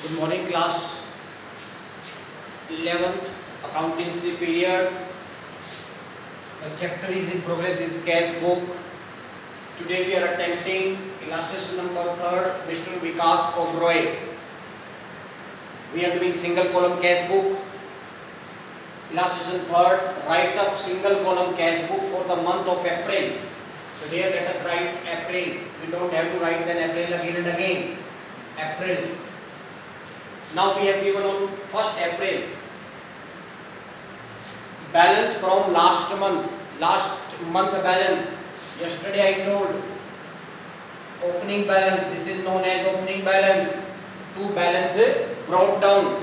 Good morning, class 11th accountancy period. The chapter is in progress is cash book. Today we are attempting illustration number 3rd, Mr. Vikas Oberoi. We are doing single column cash book. Illustration 3rd, write up single column cash book for the month of April. So here let us write April. We don't have to write then April again and again. April. Now we have given on 1st April balance from last month balance. Yesterday I told opening balance, this is known as opening balance. Two balances brought down.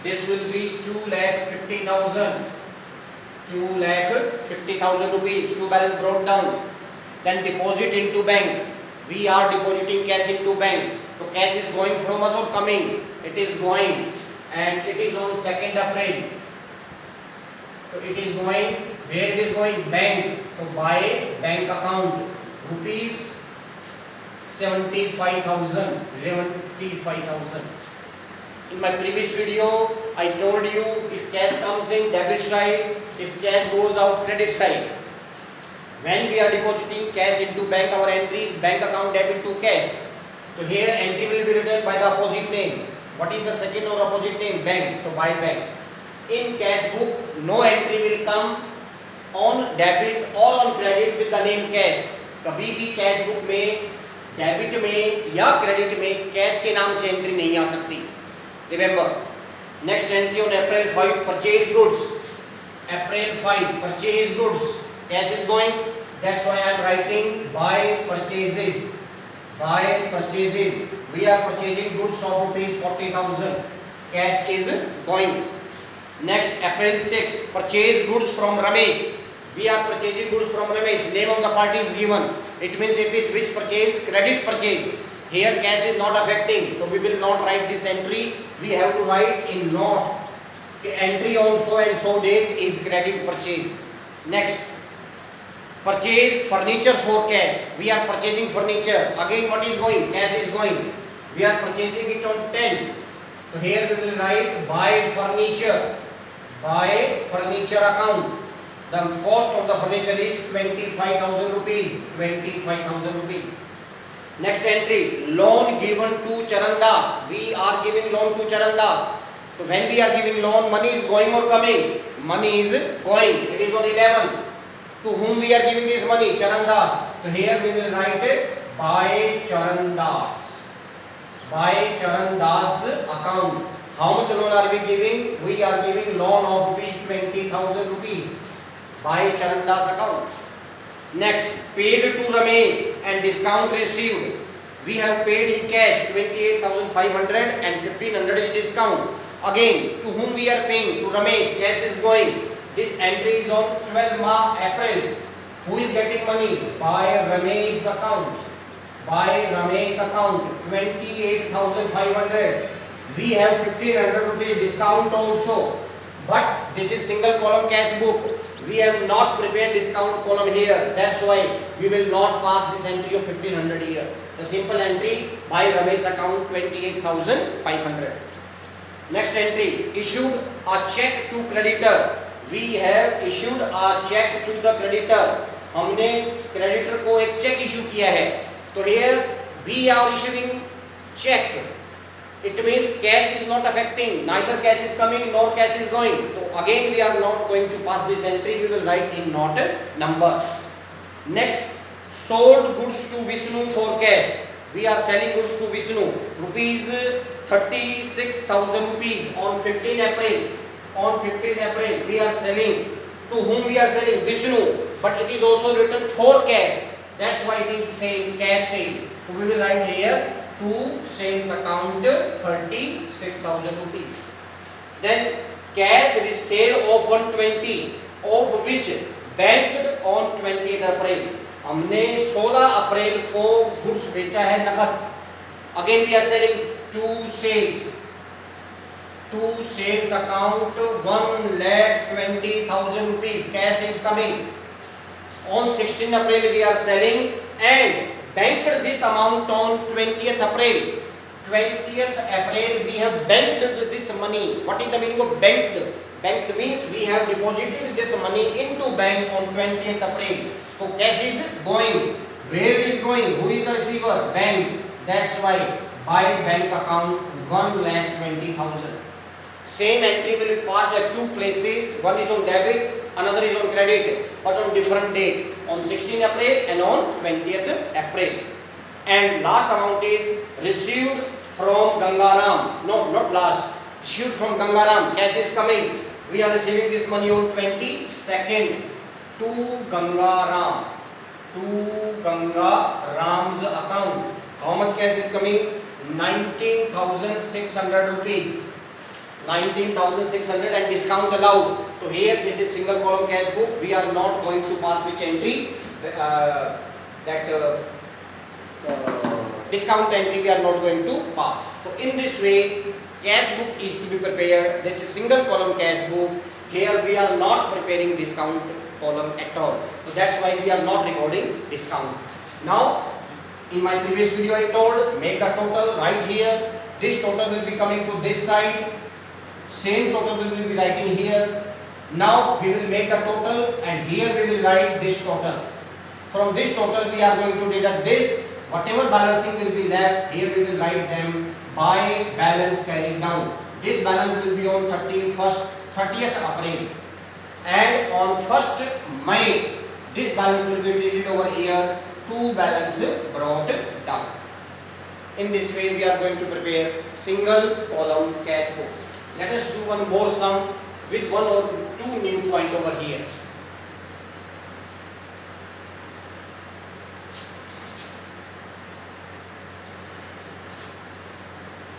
This will be 2,50,000. 2,50,000 rupees. Two balance brought down. Then deposit into bank. We are depositing cash into bank. So cash is going from us or coming? It is going, and it is on 2nd April. So it is going, where it is going? Bank. So buy bank account rupees 75,000. 75,000. In my previous video, I told you if cash comes in, debit side; if cash goes out, credit side. When we are depositing cash into bank, our entry is bank account debit to cash. So here entry will be written by the opposite name. What is the second or opposite name? Bank. So buy bank. In cash book, no entry will come on debit or on credit with the name cash. कभी भी cash book में debit में या credit में cash के नाम से entry नहीं आ सकती. Remember. Next entry on April 5 purchase goods. April 5 purchase goods. Cash is going. That's why I am writing buy purchases. Buy purchases. We are purchasing goods of rupees 40,000. Cash is going. Next, April 6 purchase goods from Ramesh. We are purchasing goods from Ramesh. Name of the party is given. It means it is which purchase? Credit purchase. Here cash is not affecting, so we will not write this entry. We have to write in note. The entry on so and so date is credit purchase. Next, purchase furniture for cash. We are purchasing furniture. Again, what is going? Cash is going. We are purchasing it on 10. So here we will write buy furniture. Buy furniture account. The cost of the furniture is 25,000 rupees. 25,000 rupees. Next entry, loan given to Charandas. We are giving loan to Charandas. So when we are giving loan, money is going or coming? Money is going. It is on 11. To whom we are giving this money? Charandas. So here we will write buy Charandas. Buy Charandas account. How much loan are we giving? We are giving loan of rupees 20,000 rupees. Buy Charandas account. Next, paid to Ramesh and discount received. We have paid in cash 28,500 and 1,500 is discount. Again, to whom we are paying? To Ramesh. Cash is going. This entry is on 12 April. Who is getting money? By Ramesh account. By Ramesh account 28,500. We have 1,500 rupees discount also. But this is single column cash book. We have not prepared discount column here. That's why we will not pass this entry of 1,500 here. The simple entry by Ramesh account 28,500. Next entry, issued a check to creditor. We have issued a check to the creditor. हमने creditor को एक check issue किया है. तो here we are issuing check. It means cash is not affecting. Neither cash is coming nor cash is going. So again we are not going to pass this entry. We will write in not number. Next, sold goods to Vishnu for cash. We are selling goods to Vishnu. Rupees 36,000 rupees on 15 April. On 15 April we are selling. To whom we are selling? Vishnu. But it is also written for cash. That's why it is saying cash sale. So we will write here to sales account 36,000 rupees. Then cash resale of 120, of which banked on 20th April. हमने 16 अप्रैल को goods बेचा है नकद. Again we are selling to sales. To sales account 1,20,000 rupees. Cash is coming. On 16 April we are selling and banked this amount on 20th April. 20th April we have banked this money. What is the meaning of banked? Banked means we have deposited this money into bank on 20th April. So cash is going. Where it is going? Who is the receiver? Bank. That's why by bank account 1,20,000. Same entry will be passed at two places. One is on debit, another is on credit, but on different date. On 16th April and on 20th April. And last amount is received from Gangaram. No, not last. Received from Gangaram. Cash is coming. We are receiving this money on 22nd to Gangaram. To Gangaram's account. How much cash is coming? 19,600 rupees. 19,600 and discount allowed. So here this is single column cash book. We are not going to pass which entry discount entry we are not going to pass. So in this way cash book is to be prepared. This is single column cash book. Here we are not preparing discount column at all. So that's why we are not recording discount. Now in my previous video I told make the total right here. This total will be coming to this side. Same total we will be writing here. Now we will make the total and here we will write this total. From this total we are going to deduct this. Whatever balancing will be left, here we will write them by balance carried down. This balance will be on 30th April. And on 1st May, this balance will be treated over here to balance brought down. In this way we are going to prepare single column cash book. Let us do one more sum with one or two new points over here.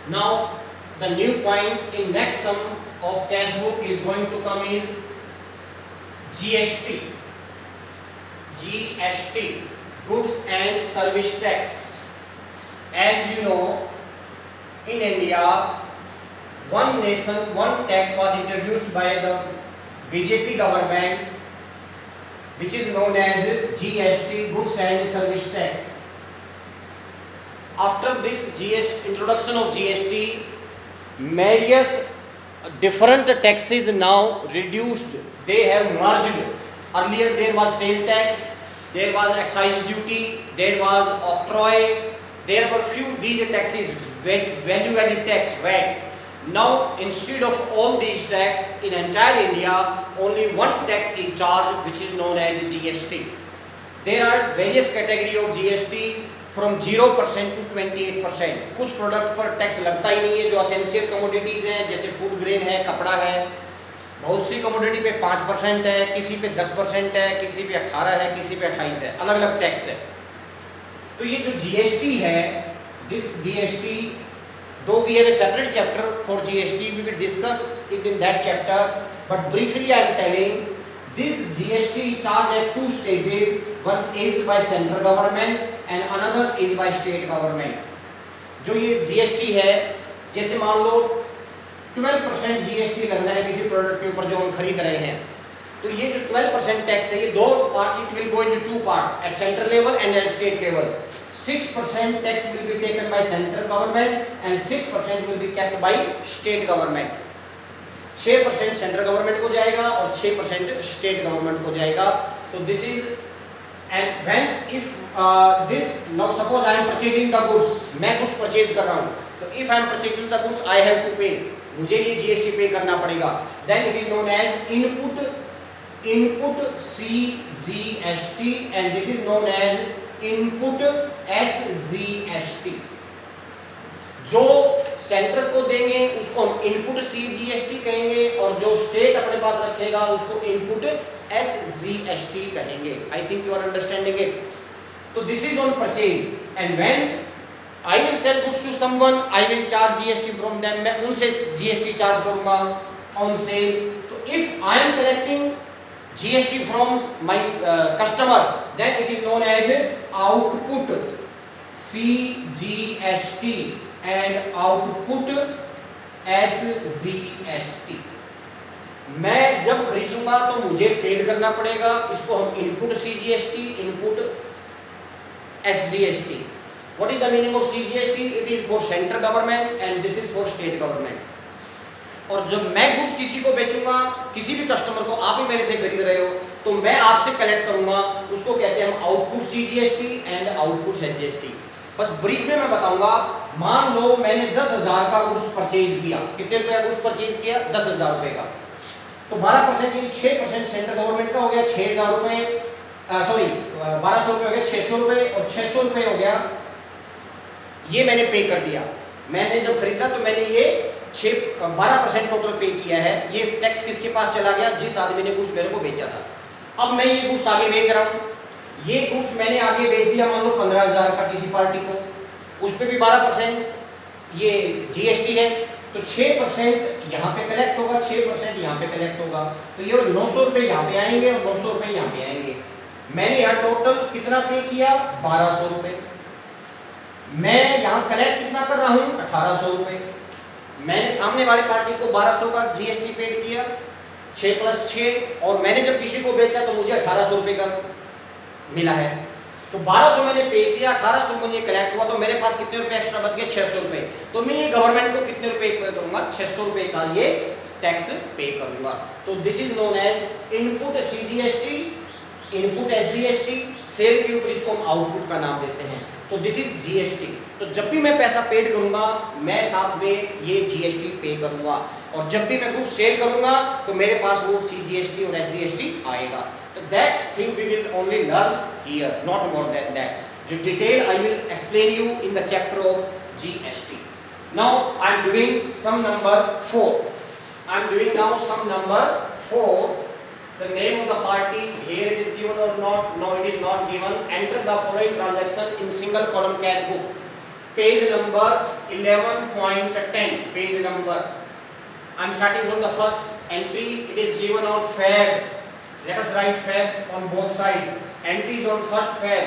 Now the new point in next sum of cash book is going to come is GST. GST, goods and service tax. As you know, in India, one nation, one tax was introduced by the BJP government, which is known as GST, goods and service tax. After this introduction of GST, various different taxes now reduced. They have merged. Earlier there was sale tax, there was excise duty, there was octroi, there were few these taxes, value added tax, VAT. Now instead of all these tax in entire India, only one tax is charged, which is known as GST. There are various category of GST from 0% to 28%. कुछ product पर tax लगता ही नहीं है, जो essential commodities हैं जैसे food grain है, कपड़ा है। बहुत सी कमोडिटी पे 5% है, किसी पे 10% है, किसी पे 18 है, किसी पे 28 है, अलग अलग टैक्स है। तो ये जो GST है, this GST, though we have a separate chapter for GST, we will discuss it in that chapter, but briefly I am telling this GST charged at two stages. One is by central government and another is by state government. जो ये GST है, जैसे मान लो 12% GST लगना है किसी product के ऊपर जो हम खरीद रहे हैं, तो ये जो 12% टैक्स है, ये दो part, it will go into two part, at central level and at state level. 6% tax will be taken by central government and 6% will be kept by state government. 6% central government को जाएगा और 6% state government को जाएगा. तो this is and when if this now suppose I am purchasing the goods, मैं कुछ purchase कर रहा हूं, तो if I am purchasing the goods I have to pay, मुझे ये जीएसटी पे करना पड़ेगा. Then it is known as input CGST and this is known as input SGST. जो सेंटर को देंगे उसको हम इनपुट CGST कहेंगे और जो स्टेट अपने पास रखेगा उसको इनपुट SGST कहेंगे. I think you are understanding it. तो this is on purchase and when I will sell goods to someone I will charge GST from them. मैं उनसे GST चार्ज करूंगा ऑन सेल. तो if I am collecting GST from my customer then it is known as output CGST and output SGST. मैं जब खरीदूंगा तो मुझे paid करना पड़ेगा, इसको हम input CGST, input SGST. What is the meaning of CGST? It is for central government and this is for state government. और जब मैं गुड्स किसी को बेचूंगा, किसी भी कस्टमर को, आप ही मेरे से खरीद रहे हो, तो मैं आपसे कलेक्ट करूंगा, उसको कहते हैं हम output CGST and output SGST। बस ब्रीफ में मैं बताऊंगा। मान लो मैंने 10,000 का गुड्स परचेज किया, कितने रुपए का गुड्स परचेज किया? 10,000 रुपए का। तो 12% यानी 6% सेंट्रल गवर्नमेंट का हो गया 6,000 रुपए, सॉरी 1200 रुपए हो गया 600 रुपए, और 600 रुपए हो गया ये मैंने पे कर दिया। मैंने जब खरीदा तो मैंने ये 12% टोटल पे किया है। ये टैक्स किसके पास चला गया? जिस आदमी ने गुड्स मेरे को बेचा था। अब मैं ये गुड्स आगे बेच रहा हूँ, ये गुड्स मैंने आगे बेच दिया मान लो 15,000 का किसी पार्टी को, उस पर भी 12% ये GST है, तो 6% यहाँ पे कलेक्ट होगा, 6% यहाँ पे कलेक्ट होगा, तो ये 900 रुपये यहाँ पे आएंगे और 900 रुपये यहाँ पे आएंगे। मैंने यहाँ टोटल कितना पे किया? 1200 रुपये। मैं यहाँ कलेक्ट कितना कर रहा हूँ? 1800 रुपये। मैंने सामने वाली पार्टी को 1200 का GST पेड किया, 6 + 6, और मैंने जब किसी को बेचा तो मुझे 1800 रुपये का मिला है। तो 1200 मैंने पे किया, 1800 मुझे कलेक्ट हुआ, तो मेरे पास कितने रुपए एक्स्ट्रा बच गए? 600 रुपये। तो मैं ये गवर्नमेंट को कितने रुपए पे करूंगा? 600 रुपये का ये टैक्स पे करूंगा। तो this is known as input CGST, input SGST, sale के ऊपर इसको हम आउटपुट का नाम देते हैं। तो दिस इज GST। तो जब भी मैं पैसा पेड करूंगा, मैं साथ में ये GST पे करूंगा, और जब भी मैं गुड्स सेल करूंगा तो मेरे पास वो CGST और SGST आएगा। So that thing we will only learn here, not more than that. The detail I will explain you in the chapter of GST. Now I am doing sum number 4. I am doing now sum number 4. The name of the party, here it is given or not? No, it is not given. Enter the following transaction in single column cash book. Page number 11.10. Page number. I am starting from the first entry. It is given on Feb. Let us write Feb on both sides. Entries on first Feb.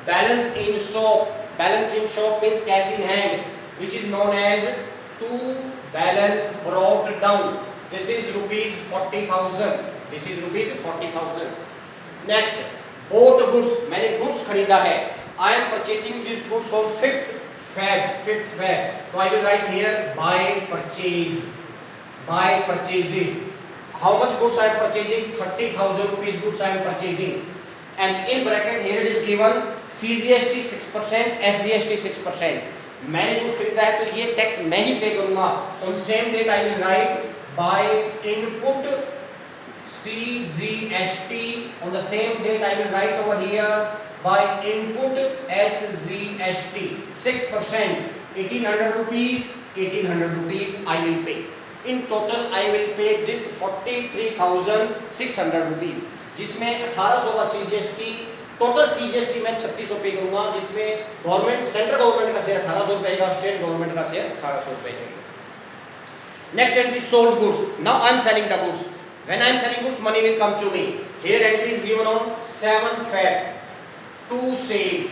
Balance in shop. Balance in shop means cash in hand, which is known as to balance brought down. This is rupees 40,000. This is rupees 40,000. Next, bought goods. मैंने goods खरीदा है. I am purchasing these goods on 5th Feb. So I will write here by purchase. By purchases. How much goods I am purchasing? 30,000 rupees goods I am purchasing. And in bracket here it is given CGST 6%, SGST 6%. मैंने goods खरीदा है तो ये tax मैं ही पे करूँगा. On same date I will write by input CGST. On the same date I will write over here by input SGST 6%. 1,800 rupees. 1,800 rupees I will pay. In total I will pay this 43,600 rupees, जिसमें 1800 का CGST, total CGST मैं 3600 पे करूंगा, जिसमें government, central government का share 1800 रुपए का, state government का शेयर 1800 रुपए का। Next entry sold goods. Now I am selling the goods. When I am selling goods money will come to me. Here entry is given on 7 Feb. To sales.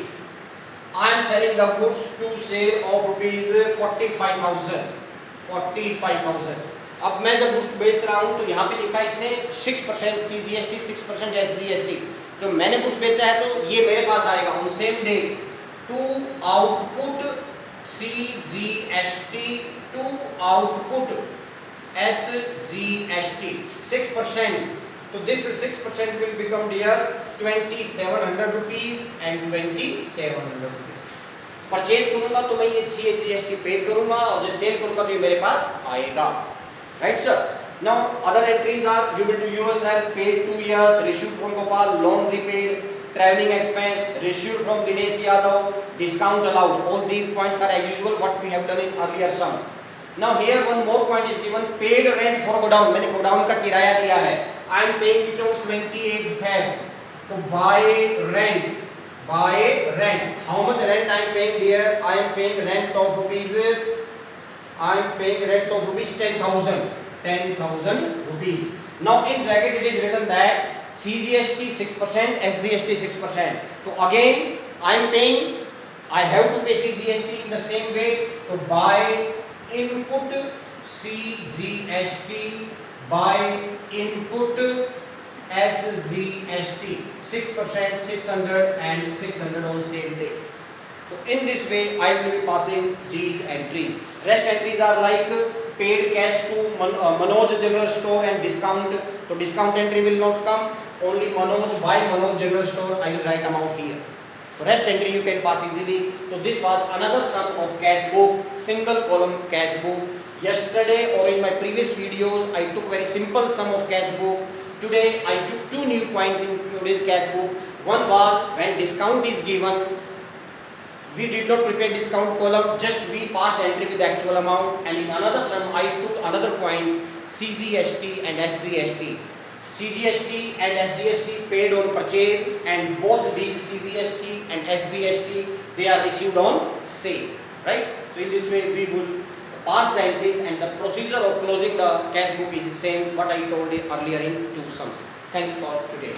I am selling the goods to sale of rupees 45,000. 45,000. अब मैं जब goods बेच रहा हूं तो यहाँ पे लिखा है इसने 6% CGST, 6% SGST. जो मैंने गुड्स बेचा है तो ये मेरे पास आएगा on same day to output CGST to output SGST 6%. तो this 6% will become dear 2,700 rupees and 2,700 rupees. परचेज करूंगा तो मैं ये GST पेड करूंगा, और जो सेल करूंगा तो ये मेरे पास आएगा. Right sir. Now other entries are you will do yourself, paid 2 years, received from Gopal, loan repaid, traveling expense, received from Dinesh Yadav, discount allowed. All these points are as usual what we have done in earlier sums. Now here one more point is given, paid rent for godown. मैंने godown का किराया दिया है. I am paying it on 28 Feb. तो buy rent. How much rent I am paying dear? I am paying rent of rupees 10,000. 10,000 rupees. Now in bracket it is written that CGST 6%, SGST 6%. So again I am paying, I have to pay CGST in the same way. So by input CGST, by input SGST 6%, 600 and 600 on same day. So in this way I will be passing these entries. Rest entries are like paid cash to Manoj General Store and discount. So discount entry will not come. Only Manoj by Manoj General Store I will write amount here. So rest entry you can pass easily. So this was another sum of cash book, single column cash book. Yesterday or in my previous videos I took very simple sum of cash book. Today I took two new points in today's cash book. One was when discount is given, we did not prepare discount column, just we passed entry with the actual amount. And in another sum I took another point, CGST and SGST. CGST and SGST paid on purchase, and both these CGST and SGST they are issued on sale, right? So in this way we will pass the entries, and the procedure of closing the cash book is the same what I told you earlier in two sums. Thanks for today.